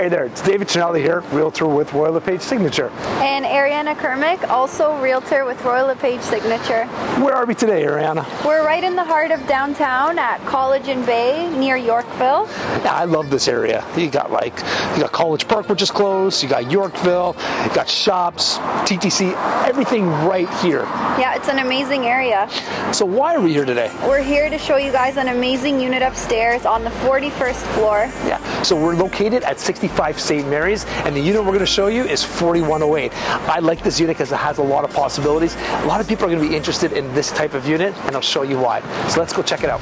Hey there, it's David Chinelli here, Realtor with Royal LePage Signature. And Ariana Kermick, also Realtor with Royal LePage Signature. Where are we today, Ariana? We're right in the heart of downtown at College and Bay near Yorkville. Yeah, I love this area. You got College Park, which is close, you got Yorkville, you got shops, TTC, everything right here. Yeah, it's an amazing area. So why are we here today? We're here to show you guys an amazing unit upstairs on the 41st floor. Yeah, so we're located at 65 St. Mary's, and the unit we're going to show you is 4108. I like this unit because it has a lot of possibilities. A lot of people are going to be interested in this type of unit, and I'll show you why. So let's go check it out.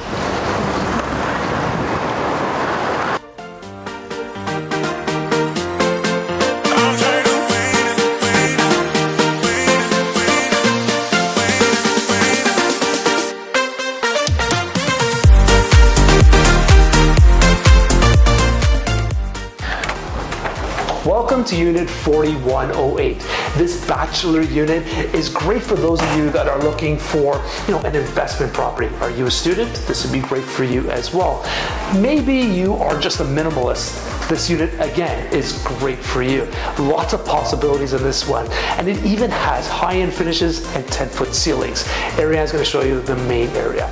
Welcome to Unit 4108. This bachelor unit is great for those of you that are looking for, an investment property. Are you a student? This would be great for you as well. Maybe you are just a minimalist. This unit, again, is great for you. Lots of possibilities in this one. And it even has high-end finishes and 10-foot ceilings. Ariana's going to show you the main area.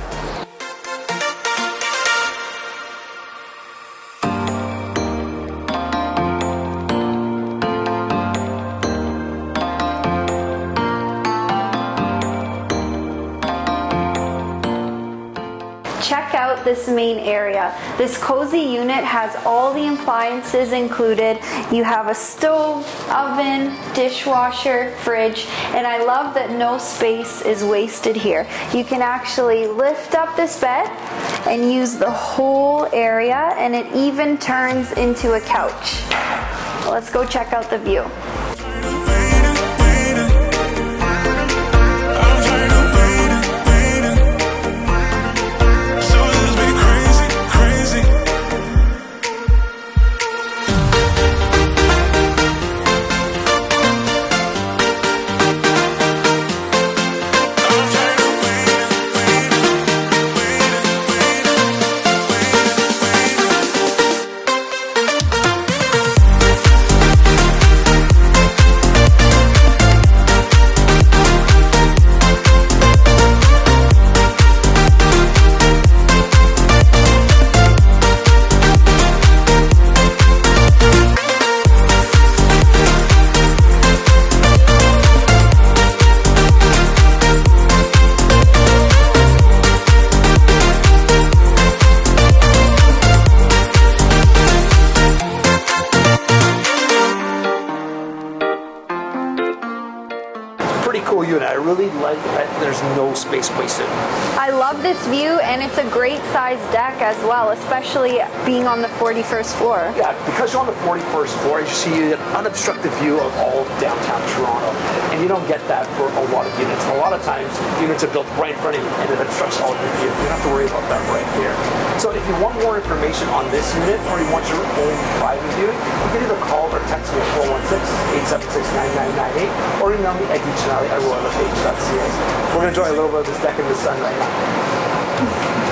Check out this main area. This cozy unit has all the appliances included. You have a stove, oven, dishwasher, fridge, and I love that no space is wasted here. You can actually lift up this bed and use the whole area, and it even turns into a couch. Let's go check out the view. Pretty cool unit. I really like that there's no space wasted. I love this view, and it's a great size deck as well, especially being on the 41st floor. Yeah, because you're on the 41st floor, you see an unobstructed view of all of downtown Toronto, and you don't get that for a lot of units. A lot of times, units are built right in front of you, and it obstructs all of your view. You don't have to worry about that right here. So if you want more information on this unit, or you want your own private viewing, you can either call or text me at 416-876-9998, or email me at dchinelli@royallepage.ca. We're going to enjoy a little bit of this deck in the sun right now.